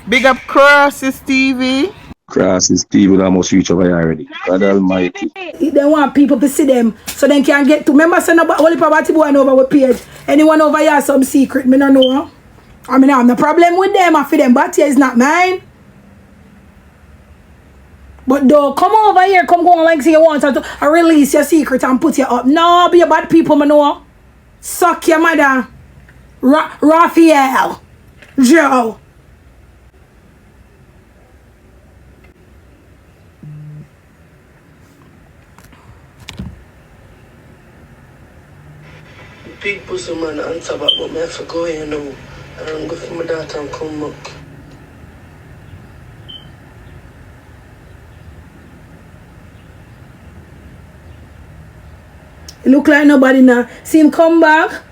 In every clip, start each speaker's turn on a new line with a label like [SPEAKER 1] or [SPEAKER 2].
[SPEAKER 1] Big up Crosses TV.
[SPEAKER 2] Crosses TV almost reach over here already. God Almighty.
[SPEAKER 3] They want people to see them so they can get to. Remember, say nobody only about boy over with page. Anyone over here some secret, me no know. I mean, I have no problem with them. I feel them, but here is not mine. But though, come over here, come go on like say you want to release your secret and put you up. No, be a bad people, me know. Suck your mother. Raphael. Joe.
[SPEAKER 4] Big pussy man answer back, but me have to go here now. And I'm going for my daughter and come back.
[SPEAKER 3] It look like nobody now. See him come back.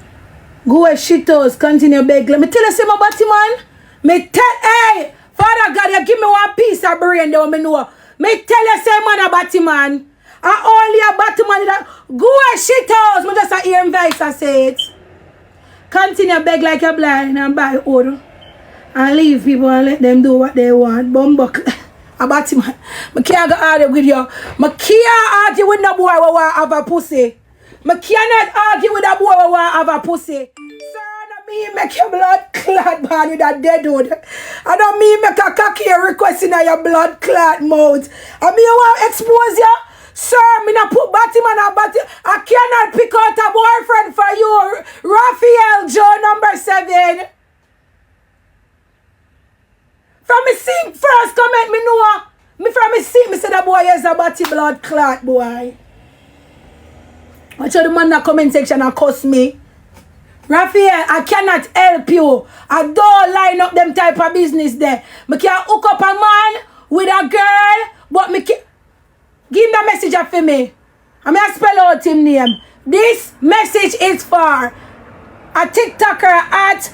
[SPEAKER 3] Go a shitos. Continue beg. Let me tell you say my body man. Me tell hey Father God, you give me one piece of brain though me know. Me tell you say man a body man. And only a body man that go a shitos. Me just a hear him voice I say it. Continue beg like you're blind and buy oil. And leave people and let them do what they want. Bumbuck. A body man. I can't go argue with you. I can't argue with no boy who want have a pussy. I cannot argue with a boy who want have a pussy. Sir, I don't mean make your blood clot man with a dead dude. I don't mean make a cocky request in your blood clot mouth. I mean you want to expose you? Sir, me not put Batman and Batman. I cannot pick out a boyfriend for you. Raphael Joe number 7. From me sing first comment me know. Me from me sing me say that boy is a batty blood clot boy. Watch out the man in the comment section and cuss me. Raphael, I cannot help you. I don't line up them type of business there. Me can hook up a man with a girl, but me can give him the message for me. I'm going to spell out him name. This message is for a TikToker at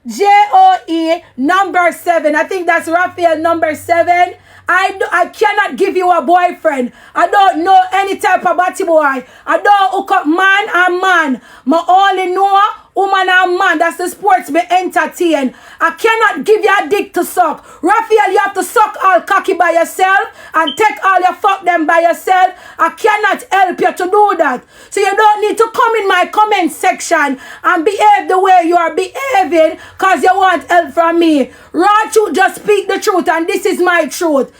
[SPEAKER 3] RAPHAELJOE number 7. I think that's Raphael number 7. I cannot give you a boyfriend. I don't know any type of batty boy. I don't hook up man and man. I only know woman and man. That's the sports me entertain. I cannot give you a dick to suck. Raphael, you have to suck all cocky by yourself and take all your fuck them by yourself. I cannot help you to do that. So you don't need to come in my comment section and behave the way you are behaving because you want help from me. Raw truth, just speak the truth and this is my truth.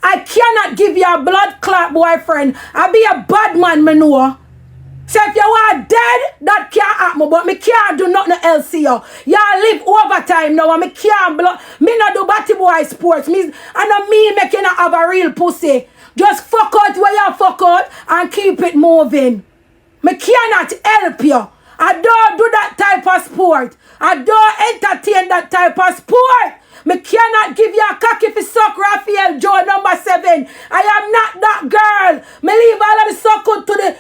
[SPEAKER 3] I cannot give you a blood clot boyfriend. I be a bad man, me know. So if you are dead, that can't happen, but me can't do nothing else to you. Y'all live overtime now, and me can't me not do batty boy sports. I know me make you not have a real pussy. Just fuck out where you fuck out and keep it moving. Me cannot help you. I don't do that type of sport. I don't entertain that type of sport. Me cannot give you a cocky for suck Raphael Joe number 7. I am not that girl. Me leave all of the suck out to the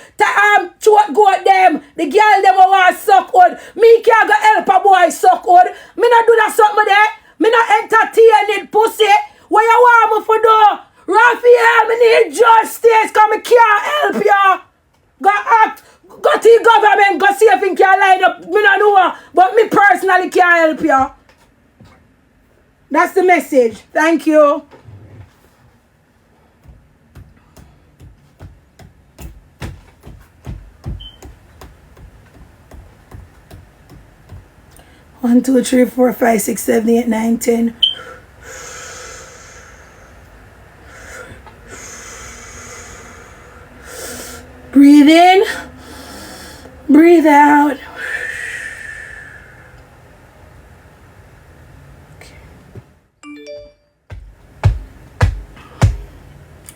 [SPEAKER 3] throat goat them. The girl them who want suck out. Me can't go help a boy suck out. Me not do that something there. Me not entertain it pussy. What you want me for do? Raphael, me need justice because me can't help you. Go act. Go to the government. Go see if you can line up. Me not know. But me personally can't help you. That's the message. Thank you. One, two, three, 4, 5, 6, 7, 8, 9, 10. Breathe in. Breathe out.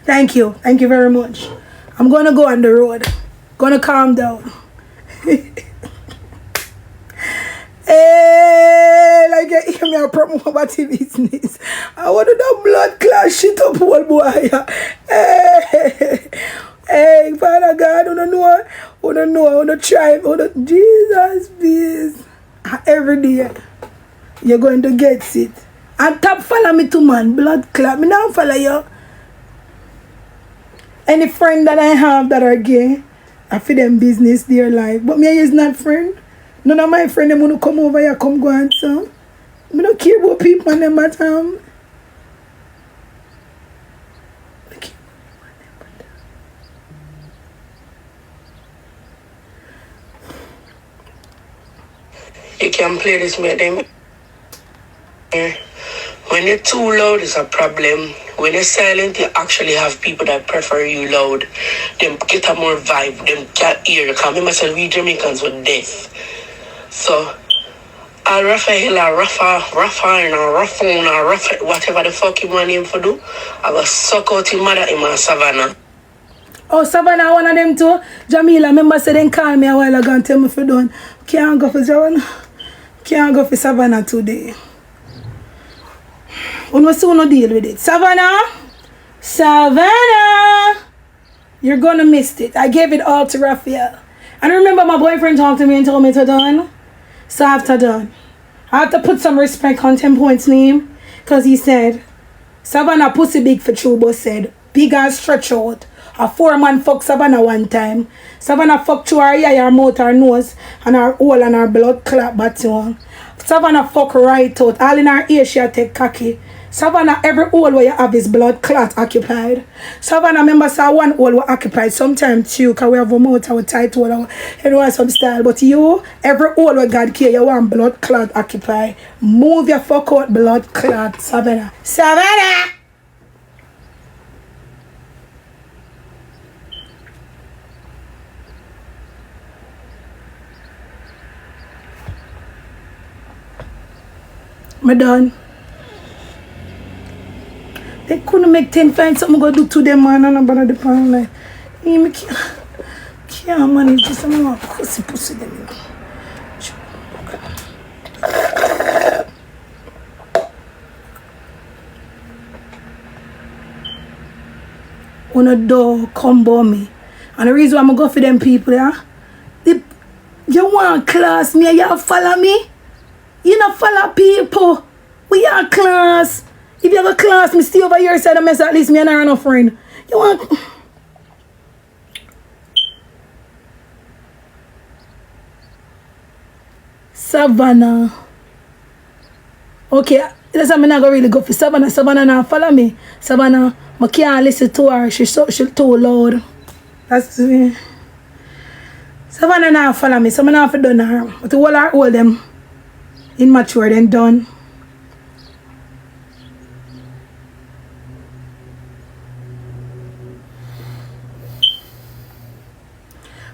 [SPEAKER 3] Thank you. Thank you very much. I'm going to go on the road. Going to calm down. Hey, like you hear me a promo about the business. I want to do blood clot shit up old boy. Hey, Father God, I don't know. I don't try. Jesus, please. Every day, you're going to get it. And top follow me to man, blood clot. Me now follow you. Any friend that I have that are gay, I feel them business, their life. But me is not friend. None of my friends them wanna come over here, come go on, so. I don't care about people and them, but
[SPEAKER 4] you can play this, mate. Them. When you're too loud, it's a problem. When you're silent, you actually have people that prefer you loud. Them get a more vibe. Them can't hear. Because remember, say we Jamaicans were deaf. So, I'll rough a hill, whatever the fuck you want him to do. I will suck out his mother in my savannah.
[SPEAKER 3] oh, Savannah, one of them too. Jamila, remember, say they call me a while ago and tell me if you don't. Can't go for Savannah. Can't go for Savannah today. We must soon deal with it. Savannah! Savannah! You're gonna miss it. I gave it all to Raphael. And remember my boyfriend talked to me and told me to done. So after done. I have to put some respect on 10 points name. Cause he said, Savannah pussy big for true, but said, big and stretch out. A 4-man fuck Savannah one time. Savannah fuck through her ear, her mouth, her nose, and her hole and her blood clot bottom. Savannah fuck right out. All in her ear she a take cocky. Savannah, every hole where you have is blood clot occupied. Savannah, remember, say one hole were occupied. Sometimes too, because we have a mouth, our tight hole, you know, some style. But you, every hole where God care, you want blood clot occupied. Move your fuck out blood clot, Savannah. Savannah! I'm done. They couldn't make 10 find something to do to them, man. And about the pan like, me can't manage this. I'm not pussy them, you know. When a door come by me. And the reason why I'm going to go for them people, yeah? You want class me, you follow me? You not follow people. We are class. If you have a class, me stay over your side and mess at least me and I run a friend. You want... Savannah. Okay, that's why I'm not going to really go for Savannah. Savannah now follow me. Savannah, I can't listen to her. She's too loud. That's me. Savannah now follow me. So I'm not have to done her. But to all them immature and done.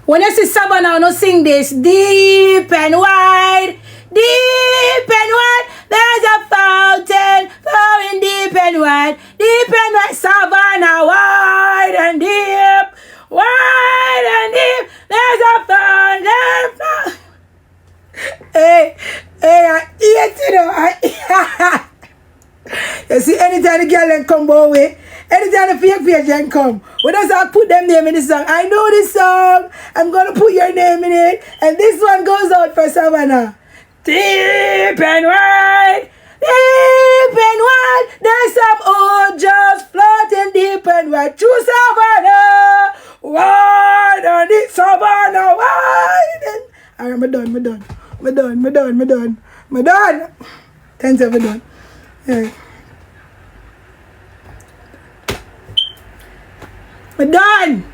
[SPEAKER 3] When you see Savannah, no sing this. Deep and wide, there's a fountain flowing deep and wide, Savannah, wide and deep, there's a fountain. Hey, I eat it. You see, anytime the girl then come by way, anytime the fake page then come, when I put them name in the song, I know this song, I'm going to put your name in it, and this one goes out for Savannah. Deep and wide, there's some old just floating deep and wide, through Savannah, wide and deep, Savannah, wide. Alright, I'm done. 10 7 done. Yeah. I'm done.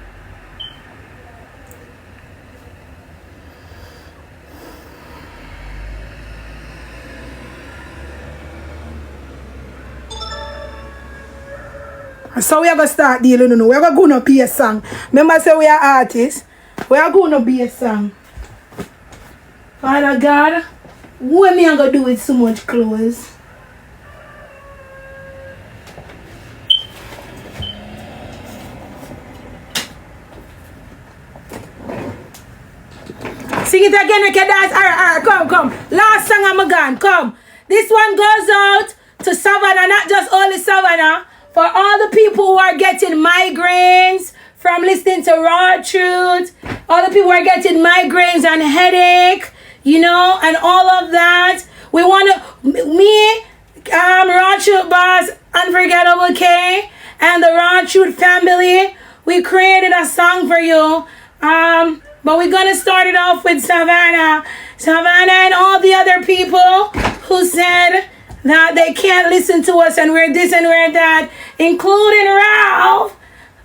[SPEAKER 3] So we are going to start dealing, we are going to be a song. Remember I say we are artists. We are going to be a song. Father God, what me I going to do with so much clothes? Sing it again, we can dance. Alright, come. Last song I'm gone, come. This one goes out to Savannah, not just only Savannah, for all the people who are getting migraines from listening to Raw Truth, all the people who are getting migraines and headache, you know, and all of that. We want to, me, Raw Truth Boss, Unforgettable K, and the Raw Truth family, we created a song for you. But we're going to start it off with Savannah. Savannah and all the other people who said that they can't listen to us and we're this and we're that, including Ralph,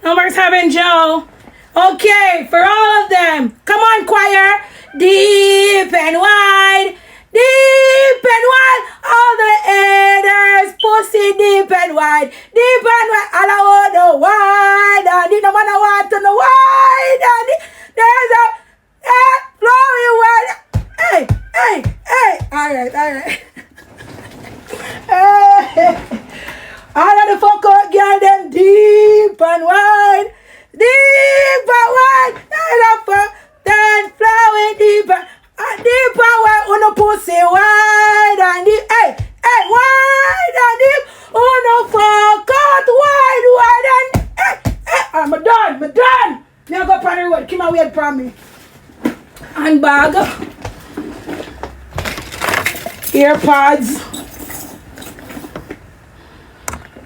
[SPEAKER 3] number 7 Joe. Okay, for all of them, come on, choir. Deep and wide, deep and wide. All the haters, pussy deep and wide, deep and wide. All I want to wide, and no man I want to know wide, and there's a flowing wide. Hey, hey, hey. All right. Hey. All of the fuck out girl, them deep and wide. Deep and wide, then flowing deep and wide, on the pussy wide and deep, hey, wide and deep, on the fuck out wide and, hey, I'm done. Now go up on the road, come and wait for me. Handbag, earpods.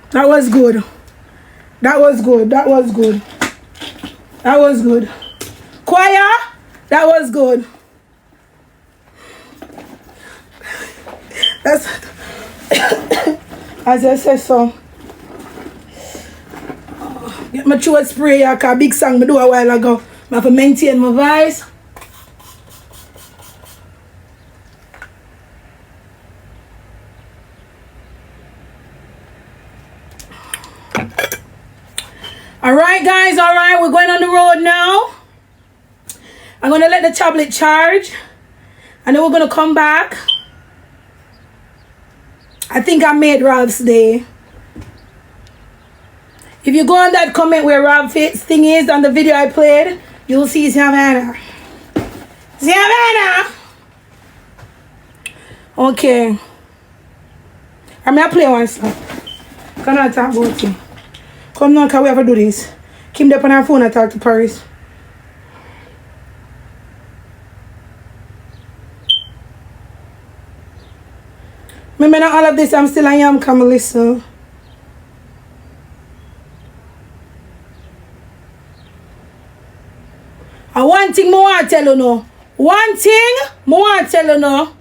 [SPEAKER 3] That was good. Choir, that was good. That's as I said so. Get my throat spray, a big song I do a while ago. I have to maintain my voice. Alright guys, alright, we're going on the road now. I'm going to let the tablet charge. And then we're going to come back. I think I made Ralph's day. If you go on that comment where Ralph's thing is on the video I played, you'll see Savannah. Okay. I'm going to play one song. Can I talk about you? Come now, can we ever do this? Kim up on her phone and talk to Paris. Remember all of this, I'm still I am, come listen. And one thing I want to tell you now.